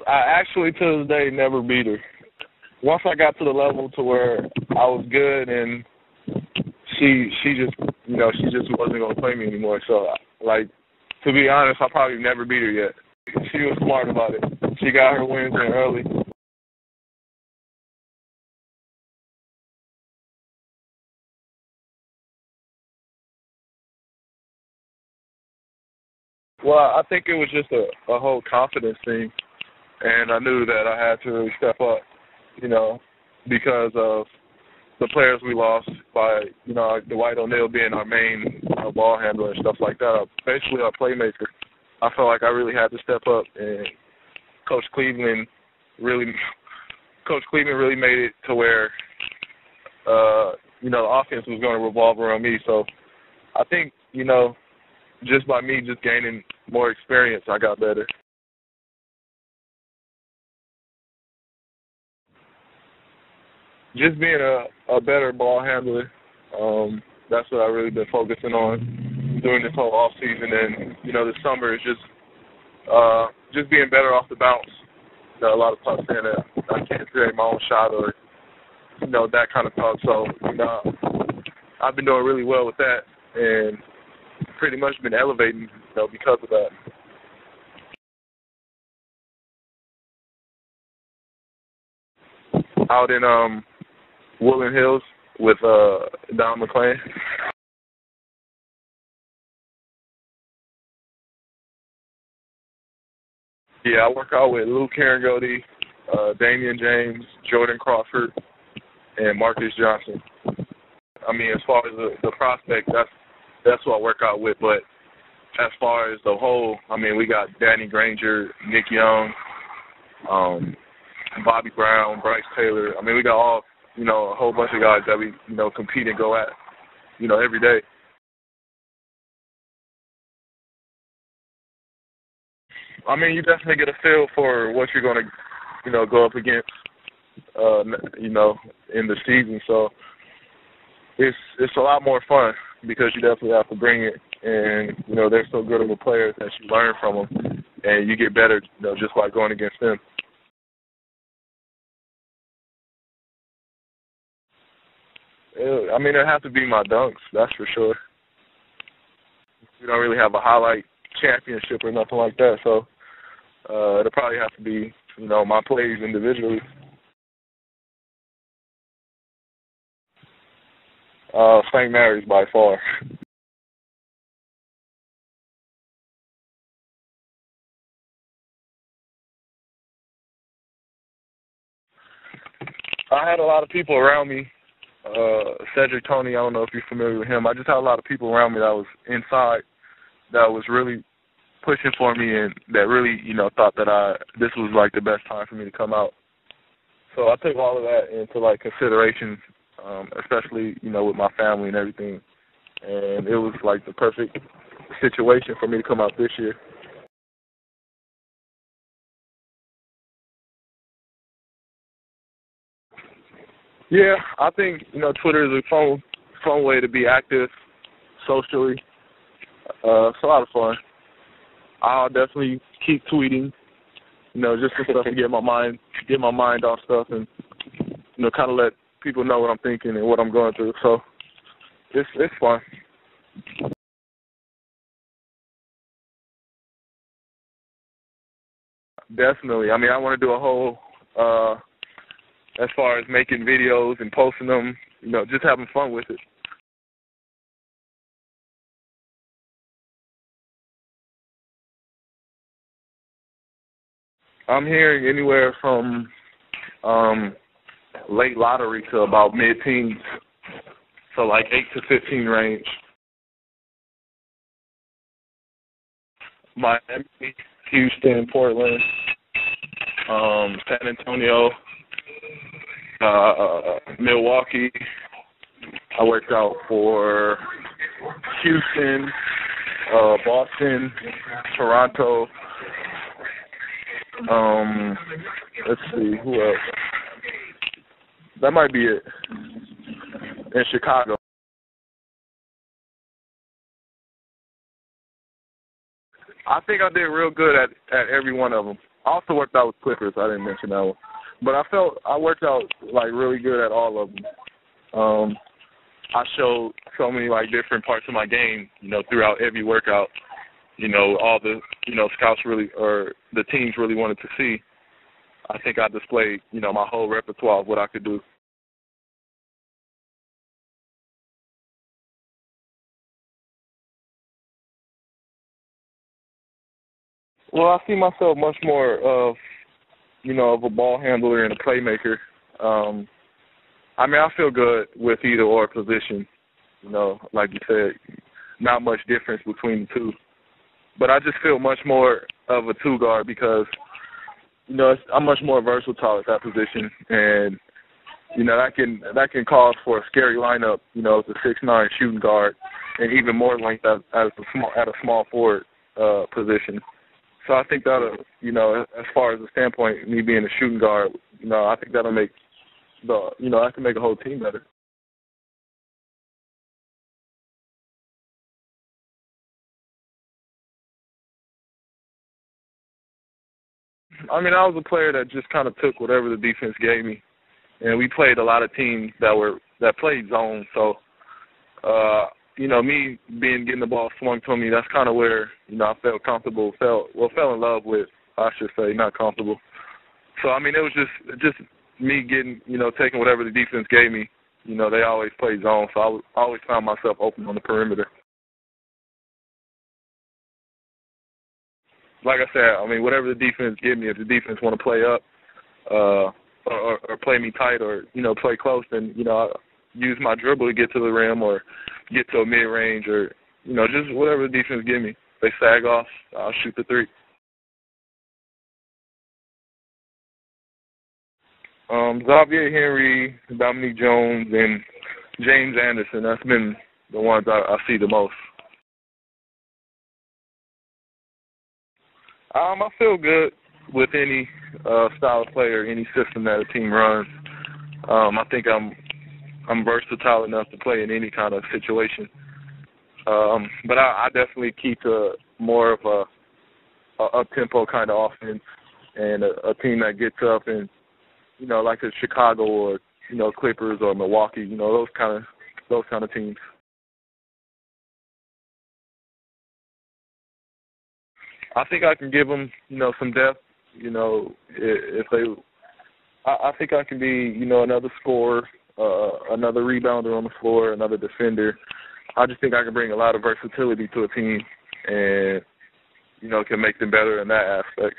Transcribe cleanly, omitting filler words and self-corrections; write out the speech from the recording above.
I actually to this day never beat her. Once I got to the level to where I was good, and she just she just wasn't gonna play me anymore. So like, to be honest, I probably never beat her yet. She was smart about it. She got her wins in early. Well, I think it was just a whole confidence thing, and I knew that I had to really step up, because of the players we lost by, Dwight O'Neal being our main ball handler and stuff like that, basically our playmaker. I felt like I really had to step up, and Coach Cleveland really made it to where, the offense was going to revolve around me. So I think, just by me just gaining more experience, I got better. Just being a better ball handler, that's what I've really been focusing on during this whole off season, and this summer is just being better off the bounce. A lot of talk saying that I can't create my own shot or that kind of talk. So I've been doing really well with that, and pretty much been elevating because of that. Out in Woodland Hills with Don McClain. Yeah, I work out with Luke Herringody, Damian James, Jordan Crawford, and Marcus Johnson. I mean, as far as the prospect, that's who I work out with. But as far as the whole, I mean, we got Danny Granger, Nick Young, Bobby Brown, Bryce Taylor. I mean, we got all, a whole bunch of guys that we, compete and go at, every day. I mean, you definitely get a feel for what you're going to, go up against, in the season. So it's a lot more fun because you definitely have to bring it. And, they're so good of a players that you learn from them. And you get better, just by going against them. I mean, it have to be my dunks, that's for sure. We don't really have a highlight championship or nothing like that, so it'll probably have to be, my plays individually. St. Mary's by far. I had a lot of people around me. Cedric Toney, I don't know if you're familiar with him. I just had a lot of people around me that was inside that was really pushing for me and that really, thought that this was like the best time for me to come out. So I took all of that into like consideration, especially, with my family and everything. And it was like the perfect situation for me to come out this year. Yeah, I think, Twitter is a fun way to be active socially. It's a lot of fun. I'll definitely keep tweeting, just for stuff to get my mind off stuff and, kind of let people know what I'm thinking and what I'm going through. So it's fun. Definitely. I mean, I want to do a whole, as far as making videos and posting them, just having fun with it. I'm hearing anywhere from late lottery to about mid-teens, so like 8 to 15 range. Miami, Houston, Portland, San Antonio, Milwaukee. I worked out for Houston, Boston, Toronto. Let's see, who else? That might be it. In Chicago. I think I did real good at every one of them. I also worked out with Clippers. I didn't mention that one. But I worked out, like, really good at all of them. I showed so many, like, different parts of my game, you know, throughout every workout. You know, all the, you know, scouts really, or the teams really wanted to see. I think I displayed, you know, my whole repertoire of what I could do. Well, I see myself much more of, you know, of a ball handler and a playmaker. I mean, I feel good with either or position. You know, like you said, not much difference between the two. But I just feel much more of a two guard because, you know, I'm much more versatile at that position, and you know that can cause for a scary lineup. You know, as a 6'9" shooting guard, and even more length at a small forward position. So I think that, you know, as far as the standpoint, me being a shooting guard, you know, I think that'll make I can make a whole team better. I mean, I was a player that just kind of took whatever the defense gave me, and we played a lot of teams that played zone. So, you know, me getting the ball swung to me, that's kind of where, you know, I felt comfortable, fell in love with, I should say, not comfortable. So, I mean, it was just me getting, you know, taking whatever the defense gave me. You know, they always played zone, so I always found myself open on the perimeter. Like I said, I mean, whatever the defense give me, if the defense want to play up or play me tight or, you know, play close, then, you know, I use my dribble to get to the rim or get to a mid-range or, you know, just whatever the defense give me. If they sag off, I'll shoot the three. Xavier Henry, Dominique Jones, and James Anderson. That's been the ones I see the most. I feel good with any style of player, any system that a team runs. I think I'm versatile enough to play in any kind of situation. But I definitely keep to more of a up-tempo kind of offense and a team that gets up and, you know, like a Chicago or, you know, Clippers or Milwaukee, you know, those kind of teams. I think I can give them, you know, some depth. You know, if they, I think I can be, you know, another scorer, another rebounder on the floor, another defender. I just think I can bring a lot of versatility to a team, and, you know, can make them better in that aspect.